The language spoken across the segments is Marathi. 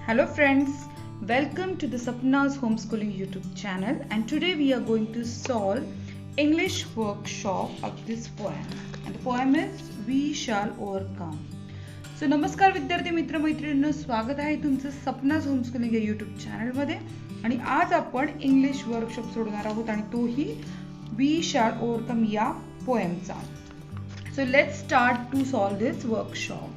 Hello friends, welcome to the Sapna's Homeschooling YouTube channel, and today we are going to solve English workshop of this poem, and the poem is We Shall Overcome. So नमस्कार विद्यार्थी मित्र मैत्रिणींनो, स्वागत आहे तुमचं सपनाज होमस्कूलिंग या YouTube चॅनल मध्ये. आणि आज आपण इंग्लिश वर्कशॉप सोडणार आहोत आणि तोही We Shall Overcome या पोएमचा. So let's start to solve this workshop.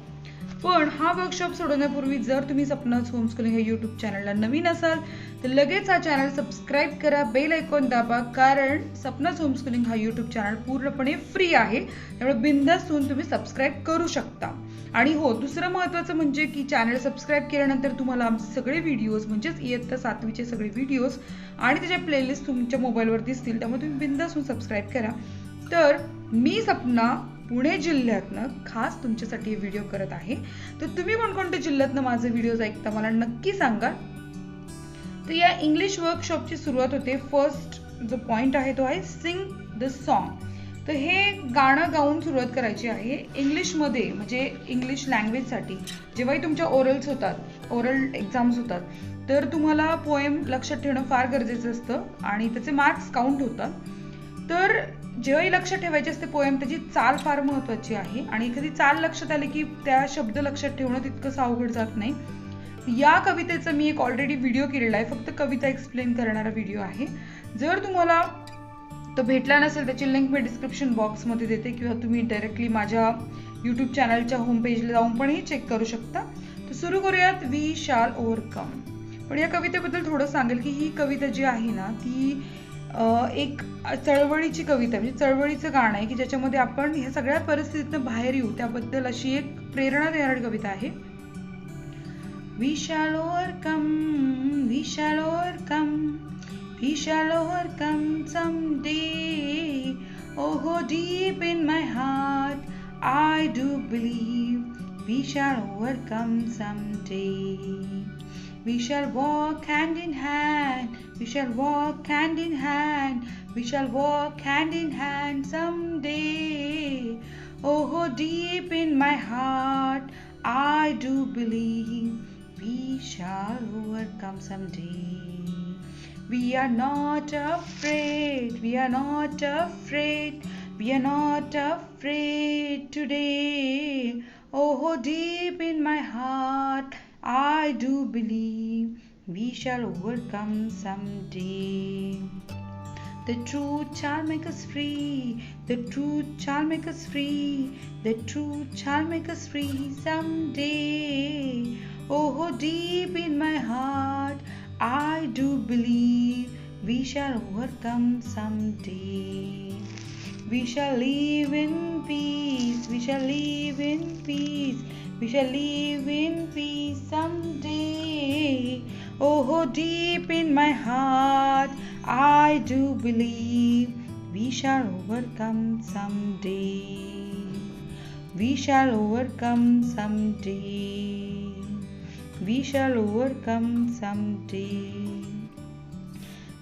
पण हा वर्कशॉप सोडवण्यापूर्वी जर तुम्ही सपनाज होमस्कूलिंग या यूट्यूब चॅनलला नवीन असाल तर लगेच हा चॅनल सबस्क्राईब करा, बेल आयकॉन दाबा, कारण सपनाज होमस्कूलिंग हा यूट्यूब चॅनल पूर्णपणे फ्री आहे, त्यामुळे बिंदास होऊन तुम्ही सबस्क्राईब करू शकता. आणि हो, दुसरं महत्त्वाचं म्हणजे की चॅनल सबस्क्राईब केल्यानंतर तुम्हाला आमचे सगळे व्हिडिओज म्हणजेच इयत्ता 7वीचे सगळे व्हिडिओज आणि त्याच्या प्लेलिस्ट तुमच्या मोबाईलवर दिसतील, त्यामुळे तुम्ही बिंदास होऊन सबस्क्राईब करा. तर मी सपना पुणे जिल्ह्यातनं खास तुमच्यासाठी हे व्हिडिओ करत आहे. तर तुम्ही कोणकोणत्या जिल्ह्यातनं माझे व्हिडिओज ऐकता मला नक्की सांगा. तर या इंग्लिश वर्कशॉपची सुरुवात होते. फर्स्ट जो पॉइंट आहे तो आहे सिंग द सॉन्ग. तर हे गाणं गाऊन सुरुवात करायची आहे इंग्लिशमध्ये, म्हणजे इंग्लिश लँग्वेजसाठी. जेव्हाही तुमच्या ओरल्स होतात, ओरल एक्झाम्स होतात, तर तुम्हाला पोएम लक्षात ठेवणं फार गरजेचं असतं आणि त्याचे मार्क्स काउंट होतात. तर जेव्हाही लक्षात ठेवायचे असते पोएम, त्याची चाल फार महत्त्वाची आहे आणि एखादी चाल लक्षात आली की त्या शब्द लक्षात ठेवणं तितकंसं अवघड जात नाही. या कवितेचा मी एक ऑलरेडी व्हिडिओ केलेला आहे, फक्त कविता एक्सप्लेन करणारा व्हिडिओ आहे. जर तुम्हाला तो भेटला नसेल त्याची लिंक मी डिस्क्रिप्शन बॉक्समध्ये देते, किंवा तुम्ही डायरेक्टली माझ्या यूट्यूब चॅनलच्या होम पेजला जाऊन पण चेक करू शकता. तर सुरू करूयात वी शॅल ओव्हरकम. पण या कवितेबद्दल थोडं सांगेल की ही कविता जी आहे ना ती एक चळवळीची कविता, म्हणजे चळवळीचं गाणं आहे की ज्याच्यामध्ये आपण ह्या सगळ्या परिस्थितीतून बाहेर येऊ त्याबद्दल अशी एक प्रेरणा देणारी कविता आहे. We shall overcome, we shall overcome, we shall overcome someday. Oh, deep in my heart, I do believe we shall overcome someday. We shall walk hand in hand, we shall walk hand in hand, we shall walk hand in hand someday. Oh, deep in my heart, I do believe we shall overcome someday. We are not afraid, we are not afraid, we are not afraid today. Oh, deep in my heart, I do believe we shall overcome someday. The truth shall make us free, the truth shall make us free, the truth shall make us free someday. Oh, deep in my heart, I do believe we shall overcome someday. We shall live in peace, we shall live in peace, we shall live in peace someday. Oh, deep in my heart, I do believe we shall overcome someday. We shall overcome someday. We shall overcome someday.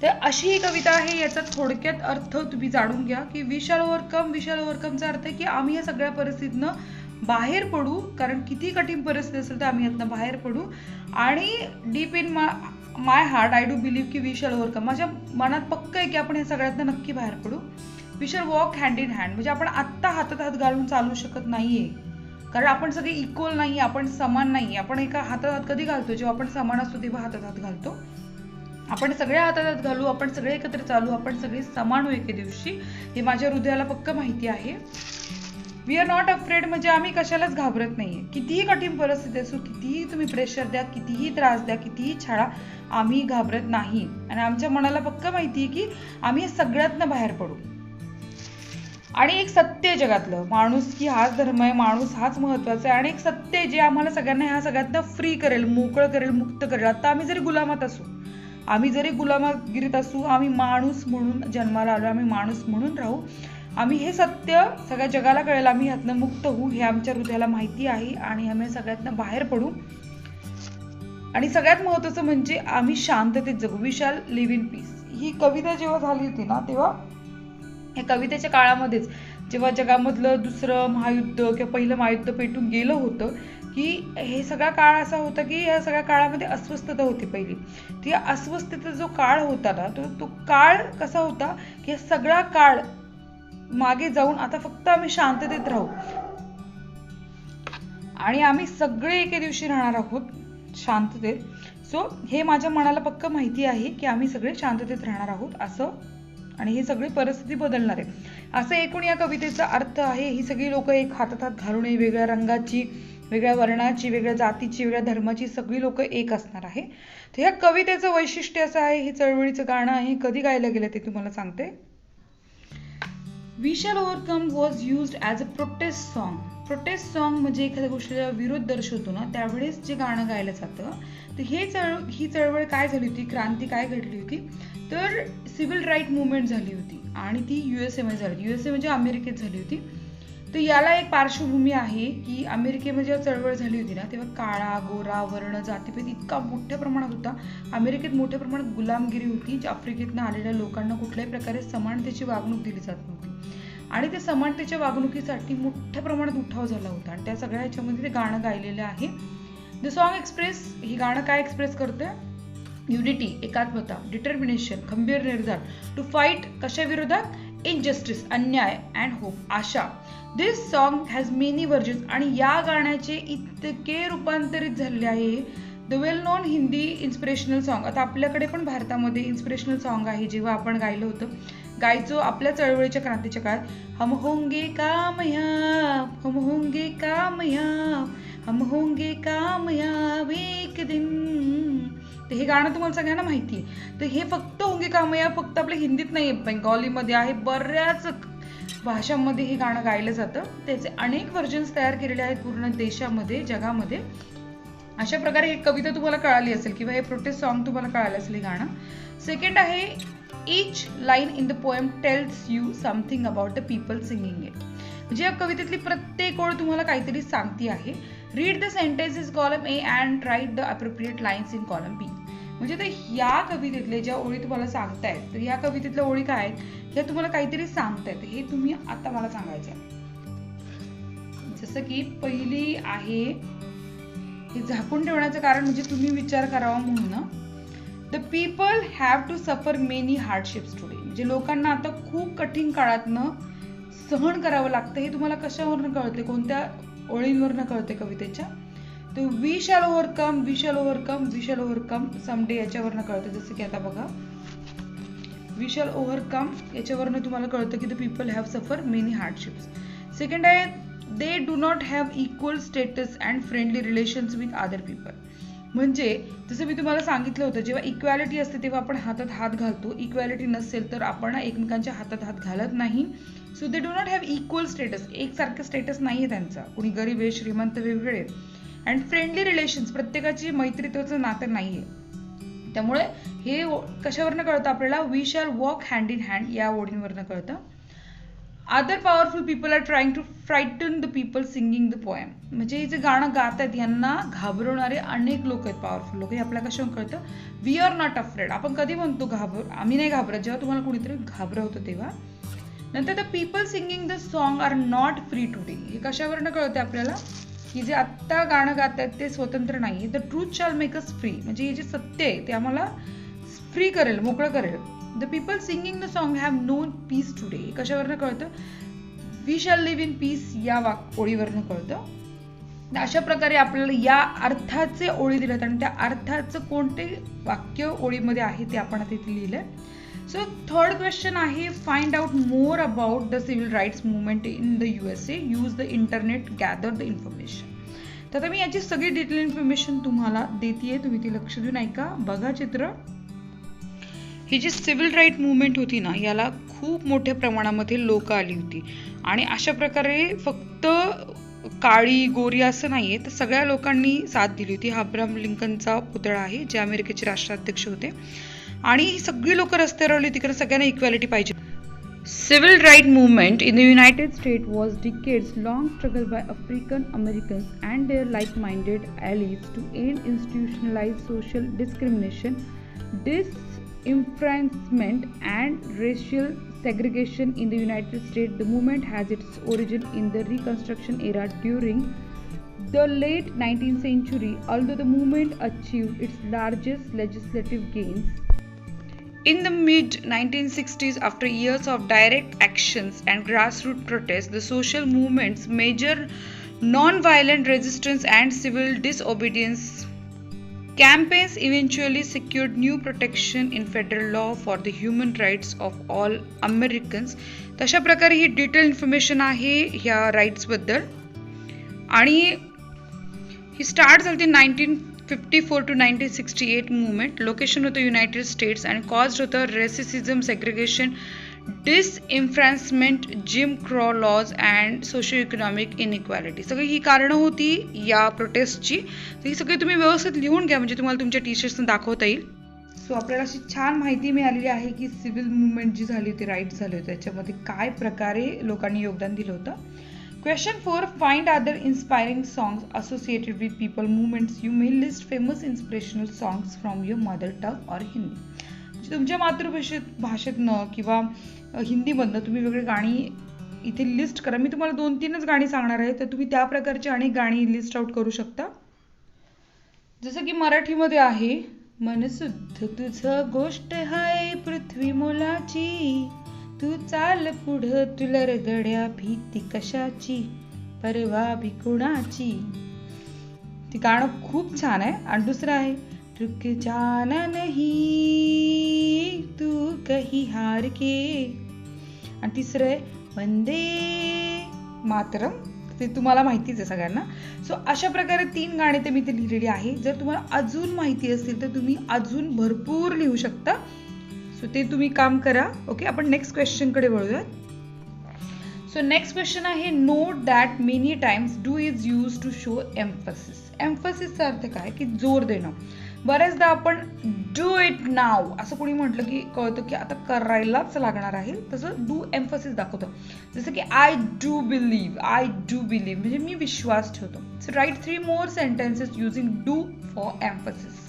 तर अशी ही कविता आहे. याचा थोडक्यात अर्थ तुम्ही जाणून घ्या की we shall overcome, we shall ओव्हरकमचा अर्थ आहे की आम्ही या सगळ्या परिस्थितीतनं बाहेर पडू, कारण किती कठीण परिस्थिती असेल तर आम्ही यातनं बाहेर पडू. आणि deep in my heart I do believe की वी शॅल ओव्हरकम, माझ्या मनात पक्क आहे की आपण या सगळ्यातनं नक्की बाहेर पडू. We shall walk hand in hand, म्हणजे आपण आत्ता हातात हात घालून चालू शकत नाहीये, कारण आपण सगळे इक्वल नाही, आपण समान नाही. आपण एका हातात हात कधी घालतो? जेव्हा आपण समान असतो तेव्हा हातात हात घालतो. आपण सगळे हातात हात घालू, आपण सगळे एकत्र चालू, आपण सगळे समान होऊ एके दिवशी, हे माझ्या हृदयाला पक्क माहिती आहे. वी आर नॉट अफ्रेड, म्हणजे आम्ही कशालाच घाबरत नाहीये. कितीही कठीण परिस्थिती असो, कितीही तुम्ही प्रेशर द्या, कितीही त्रास द्या, कितीही छाडा, आम्ही घाबरत नाही. आणि आमच्या मनाला पक्क माहिती आहे की आम्ही सगळ्यातनं बाहेर पडू. आणि एक सत्य जगातलं, माणूस की हाच धर्म आहे, माणूस हाच महत्वाचा आहे, आणि एक सत्य जे आम्हाला सगळ्यांना ह्या सगळ्यातनं फ्री करेल, मोकळं करेल, मुक्त करेल. आता आम्ही जरी गुलामात असू, आम्ही जरी गुलामगिरीत असू, आम्ही माणूस म्हणून जन्माला आलो, आम्ही माणूस म्हणून राहू. आम्ही हे सत्य सगळ्या जगाला कळेल, आम्ही ह्यातनं मुक्त होऊ, हे आमच्या हृदयाला माहिती आहे आणि आम्ही सगळ्यातनं बाहेर पडू. आणि सगळ्यात महत्त्वाचं म्हणजे आम्ही शांततेत जगू. We shall live in peace. ही कविता जेव्हा झाली होती ना, तेव्हा या कवितेच्या काळामध्येच जेव्हा जगामधलं दुसरं महायुद्ध किंवा पहिलं महायुद्ध पेटून गेलं होतं, की हे सगळा काळ असा होता की या सगळ्या काळामध्ये अस्वस्थता होती पहिली. ती अस्वस्थतेचा जो काळ होता ना, तो काळ कसा होता की सगळा काळ मागे जाऊन आता फक्त आम्ही शांततेत राहू आणि आम्ही सगळे एके दिवशी राहणार आहोत शांततेत. सो हे माझ्या मनाला पक्क माहिती आहे की आम्ही सगळे शांततेत राहणार आहोत असं, आणि ही सगळी परिस्थिती बदलणार आहे असं एकूण या कवितेचा अर्थ आहे. ही सगळी लोक एक हातात हात घालून वेगळ्या रंगाची, वेगळ्या वर्णाची, वेगळ्या जातीची, वेगळ्या धर्माची सगळी लोक एक असणार आहे. तर ह्या कवितेचं वैशिष्ट्य असं आहे, हे चळवळीचं गाणं आहे. कधी गायलं गेलं ते तुम्हाला सांगते. We shall overcome was used as a protest song. Protest song म्हणजे एखाद्या गोष्टीला विरोध दर्शवतो ना, त्यावेळेस जे गाणं गायलं जातं. तर ही चळवळ काय झाली होती, क्रांती काय घडली होती, तर सिव्हिल राईट मुवमेंट झाली होती आणि ती USA मध्ये झाली. USA म्हणजे अमेरिकेत झाली होती. तर याला एक पार्श्वभूमी आहे की अमेरिकेमध्ये जेव्हा चळवळ झाली होती ना, तेव्हा काळा, गोरा, वर्ण, जातीभेद इतका मोठ्या प्रमाणात होता. अमेरिकेत मोठ्या प्रमाणात गुलामगिरी होती. आफ्रिकेतनं आलेल्या लोकांना कुठल्याही प्रकारे समानतेची वागणूक दिली जात नव्हती आणि त्या समानतेच्या वागणुकीसाठी मोठ्या प्रमाणात उठाव झाला होता आणि त्या सगळ्या ह्याच्यामध्ये ते गाणं गायलेलं आहे. द सॉन्ग एक्सप्रेस, हे गाणं काय एक्सप्रेस करतं, युनिटी, एकात्मता, डिटर्मिनेशन, खंबीर निर्धार, टू फाईट कशा विरोधात, इनजस्टिस, अन्याय, and hope, Asha. This song has many versions आणि या गाण्याचे इतके रूपांतरित झालेले आहे. The well non Hindi inspirational song. आता आपल्याकडे पण भारतामध्ये इन्स्पिरेशनल सॉन्ग आहे, जेव्हा आपण गायचो आपल्या चळवळीच्या क्रांतीच्या काळात. हम होंगे कामयाब, हम होंगे कामयाब, हम होंगे कामयाब एक दिन. तर हे गाणं तुम्हाला सगळ्यांना माहिती आहे. तर हे फक्त होंगे कामयाब फक्त आपल्या हिंदीत नाही, बेंगॉलीमध्ये आहे, बऱ्याच भाषांमध्ये हे गाणं गायलं जातं. त्याचे अनेक व्हर्जन्स तयार केलेले आहेत पूर्ण देशामध्ये, जगामध्ये. अशा प्रकारे ही कविता तुम्हाला कळाली असेल किंवा हे प्रोटेस्ट सॉन्ग तुम्हाला कळालं असेल हे गाणं. सेकंड आहे, each line in the poem tells you something about the people singing it. म्हणजे या कवितेतली प्रत्येक ओळ तुम्हाला काहीतरी सांगती आहे. Read the sentences column A and write the appropriate lines in column B. म्हणजे तर या कवितेतले ज्या ओळी तुम्हाला सांगतायत, तर या कवितेतल्या ओळी काय आहेत, ह्या तुम्हाला काहीतरी सांगतायत, हे तुम्ही आता मला सांगायचं आहे. जसं की पहिली आहे, हे झाकून ठेवण्याचं कारण म्हणजे तुम्ही विचार करावा म्हणून. The people have to suffer many hardships today. म्हणजे लोकांना आता खूप कठीण काळातनं सहन करावं लागतं. हे तुम्हाला कशावरनं कळते, कोणत्या ओळींवरनं कळते कवितेच्या. तर we shall overcome, we shall overcome, we shall overcome someday याच्यावरनं कळते. जसं की आता बघा, वी शॅल ओव्हरकम याच्यावरनं तुम्हाला कळतं की द पीपल हॅव सफर मेनी हार्डशिप्स. सेकंड आहे, they do not have equal status and friendly relations with other people. म्हणजे जसं मी तुम्हाला सांगितलं होतं, जेव्हा इक्वॅलिटी असते तेव्हा आपण हातात हात घालतो, इक्वॅलिटी नसेल तर आपण एकमेकांच्या हातात हात घालत नाही. So they do not have equal status, एकसारखं स्टेटस नाही आहे त्यांचा, कुणी गरीब आहे, श्रीमंत, वेगवेगळे. अँड फ्रेंडली रिलेशन्स, प्रत्येकाची मैत्रीत्वाचं नातं नाही आहे. त्यामुळे हे कशावरनं कळतं आपल्याला, we shall walk hand in hand या ओळींवरनं कळतं. Other powerful people are trying to frighten the people singing the poem. म्हणजे हे जे गाणं गात आहेत यांना घाबरवणारे अनेक लोक आहेत, पॉवरफुल लोक. हे आपल्याला कशावर कळतं, वी आर नॉट अफ्रेड. आपण कधी म्हणतो आम्ही नाही घाबरत, जेव्हा तुम्हाला कुणीतरी घाबरवतं तेव्हा. नंतर the people singing the song are not free today. हे कशावरनं कळतं आपल्याला, की जे आत्ता गाणं गात आहेत ते स्वतंत्र नाही. The truth shall make us free. म्हणजे हे जे सत्य आहे ते आम्हाला फ्री करेल, मोकळं करेल. The people singing the song have known peace today. हे कशावरनं कळतं, we shall live in peace या ओळीवरनं कळतं. अशा प्रकारे आपल्याला या अर्थाचे ओळी दिल्यात आणि त्या अर्थाचं कोणते वाक्य ओळीमध्ये आहे ते आपण आता इथे लिहिलंय. सो थर्ड क्वेश्चन आहे, find out more about the civil rights movement in the USA. Use the internet, gather the information. तर आता मी याची सगळी डिटेल इन्फॉर्मेशन तुम्हाला देतीये, तुम्ही ती लक्ष देऊन ऐका, बघा चित्र. ही जी सिव्हिल राईट मुवमेंट होती ना, याला खूप मोठ्या प्रमाणामध्ये लोक आली होती आणि अशा प्रकारे फक्त काळी गोरी असं नाहीये, तर सगळ्या लोकांनी साथ दिली होती. हा अब्राहम लिंकनचा पुतळा आहे, जे अमेरिकेचे राष्ट्राध्यक्ष होते आणि ही सगळी लोक रस्त्यावर आली, तिकडे सगळ्यांना इक्वॅलिटी पाहिजे. Civil right movement in the United States was decades long struggle by African Americans and their like-minded allies to end institutionalized social discrimination, disenfranchisement and racial segregation in the United States. The movement has its origin in the Reconstruction era during the late 19th century, although the movement achieved its largest legislative gains in the mid 1960s. After years of direct actions and grassroots protests, the social movement's major non-violent resistance and civil disobedience campaigns eventually secured new protection in federal law for the human rights of all Americans. तशा प्रकारे ही डिटेल इन्फॉर्मेशन आहे ह्या राईट्स बद्दल. आणि ही स्टार्ट झाली 1954 to 1968 मूवमेंट. लोकेशन होतं युनायटेड स्टेट्स आणि कॉज होतं racism, segregation, disenfranchisement, Jim Crow laws and socio economic inequality. सगळी ही कारणं होती या प्रोटेस्टची. तर ही सगळी तुम्ही व्यवस्थित लिहून घ्या म्हणजे तुम्हाला तुमच्या टीचर्सना दाखवता येईल. सो आपल्याला अशी छान माहिती मिळालेली आहे की सिव्हिल मुवमेंट जी झाली होती, राईट झाले होते, त्याच्यामध्ये काय प्रकारे लोकांनी योगदान दिलं होतं. Question 4. Find other inspiring songs associated with people movements. You may list famous inspirational songs from your mother tongue or Hindi. तुमच्या मातृभाषेतनं किंवा हिंदीमधनं तुम्ही वेगळी गाणी इथे लिस्ट करा. मी तुम्हाला 2-3च गाणी सांगणार आहे, तर तुम्ही त्या प्रकारची अनेक गाणी लिस्ट आउट करू शकता. जसं की मराठीमध्ये आहे, मन शुद्ध तुझं गोष्ट हाय पृथ्वी मोलाची, तू चाल पुढं तुला रगड्या भीती कशाची, परवा भी कुणाची. ती गाणं खूप छान आहे. आणि दुसरं आहे, रुक जाना नहीं तू कहीं हार के. आणि तिसरं आहे, वंदे मातरम. ते तुम्हाला माहितीच आहे सगळ्यांना. सो अशा प्रकारे 3 गाणी ते मी ते लिहिलेली आहे. जर तुम्हाला अजून माहिती असतील तर तुम्ही अजून भरपूर लिहू शकता. सो ते तुम्ही काम करा. ओके, आपण नेक्स्ट क्वेश्चन कडे वळूयात. सो नेक्स्ट क्वेश्चन आहे, note that many times do is use to show emphasis. एम्फसिसचा अर्थ काय की जोर देणं. बऱ्याचदा आपण डू इट नाव असं कोणी म्हटलं की कळतं की आता करायलाच लागणार आहे, तसं डू एम्फसिस दाखवतं. जसं की I do believe, I do believe म्हणजे मी विश्वास ठेवतो. So write 3 more sentences using do for emphasis.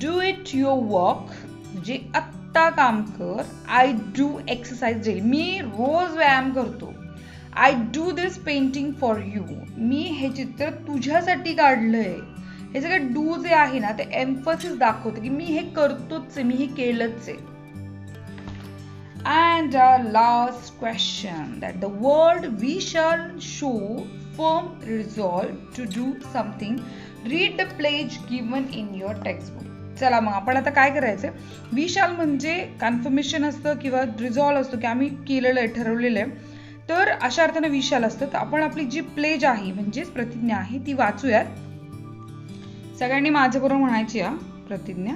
Do it your work म्हणजे आत्ता काम कर. आय डू एक्सरसाइज डेली, मी रोज व्यायाम करतो. I do this painting for you, मी हे चित्र तुझ्यासाठी काढलंय. हे सगळं डू जे आहे ना ते एम्फसिस दाखवतं की मी हे करतोच आहे, मी हे केलंच आहे. And last question, that the word we shall show firm resolve to do something. Read the pledge given in your textbook. चला मग आपण आता काय करायचंय, वी शॅल म्हणजे कन्फर्मेशन असतं किंवा रिझॉल्व असतो की आम्ही केलेलं आहे, ठरवलेलं आहे. तर अशा अर्थानं वी शॅल असतं. तर आपण आपली जी प्लेज आहे म्हणजेच प्रतिज्ञा आहे ती वाचूयात. सगळ्यांनी माझ्याबरोबर म्हणायची आहे प्रतिज्ञा.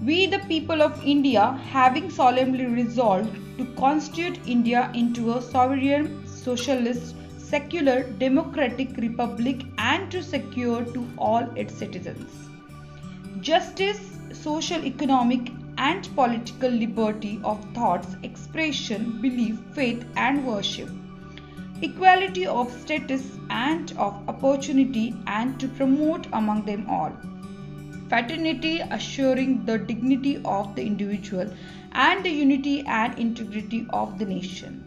We the people of India, having solemnly resolved to constitute India into a sovereign, socialist, secular, democratic republic and to secure to all its citizens justice, social, economic and political liberty of thoughts, expression, belief, faith and worship, equality of status and of opportunity and to promote among them all fraternity, assuring the dignity of the individual and the unity and integrity of the nation.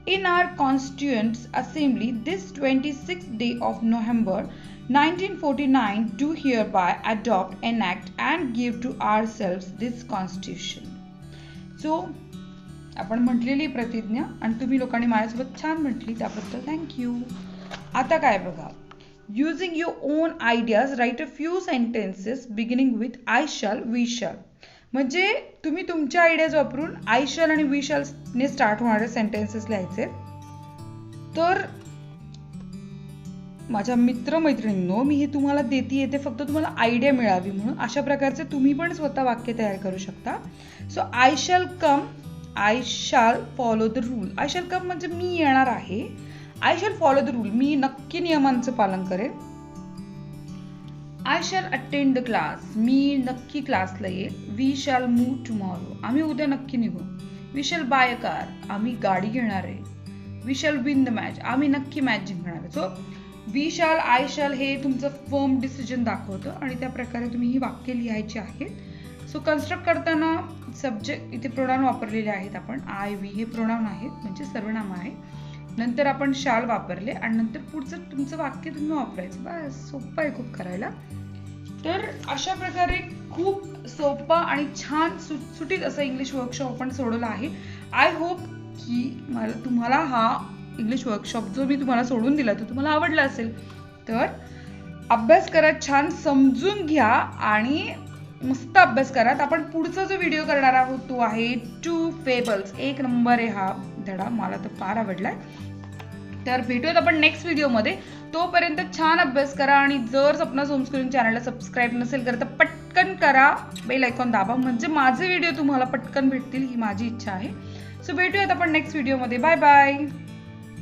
In our Constituent Assembly this 26th day of November 1949 do hereby adopt, enact and give to ourselves this Constitution. So आपण म्हटलेली प्रतिज्ञा आणि तुम्ही लोकांनी माझ्यासोबत छान म्हटली त्याबद्दल थँक्यू. आता काय बघा, using your own ideas write a few sentences beginning with I shall, we shall. म्हणजे तुम्ही तुमच्या आयडियाज वापरून आय शॅल आणि वी शॅल ने स्टार्ट होणारे सेंटेन्सेस लिहायचे. तर माझ्या मित्रमैत्रिणींनो, मी हे तुम्हाला देते ते फक्त तुम्हाला आयडिया मिळावी म्हणून. अशा प्रकारचे तुम्ही पण स्वतः वाक्य तयार करू शकता. So I shall come, I shall follow the rule. I shall come म्हणजे मी येणार आहे. I shall follow the rule, मी नक्की नियमांचं पालन करेन. I shall attend the class, मी नक्की क्लासला येईल. वी शॅल मूव्ह टुमॉरो, आम्ही उद्या नक्की निघू. We shall buy a car, आम्ही गाडी घेणार आहे. We shall win the match, आम्ही नक्की मॅच जिंकणार आहे. So we shall, I shall हे तुमचं फर्म डिसिजन दाखवतं आणि त्या प्रकारे तुम्ही ही वाक्य लिहायची आहेत. सो कन्स्ट्रक्ट करताना सब्जेक्ट इथे प्रोनाउन वापरलेले आहेत आपण. आय वी हे प्रोनाउन आहेत म्हणजे सर्वनाम आहे. नंतर आपण शाल वापरले आणि नंतर पुढचं तुमचं वाक्य तुम्ही वापरायचं. बस सोपं आहे खूप करायला. तर अशा प्रकारे खूप सोपा आणि छान सुटसुटीत असं इंग्लिश वर्कशॉप आपण सोडवला आहे. आय होप की तुम्हाला हा इंग्लिश वर्कशॉप जो मी तुम्हाला सोडून दिला तो तुम्हाला आवडला असेल. तर अभ्यास करा, छान समजून घ्या आणि मस्त अभ्यास करा. आपण पुढचा जो व्हिडिओ करणार आहोत तो आहे 2 फेबल्स. 1 नंबर आहे हा धडा, मला तर फार आवडलाय. तर भेटूयात आपण नेक्स्ट व्हिडिओमध्ये. तोपर्यंत छान अभ्यास करा आणि जर सपनाज होमस्कूलिंग चॅनलला सबस्क्राईब नसेल करत तर पटकन करा, बेल आयकॉन दाबा म्हणजे माझे व्हिडिओ तुम्हाला पटकन भेटतील, ही माझी इच्छा आहे. सो भेटूयात आपण नेक्स्ट व्हिडिओमध्ये. Bye bye.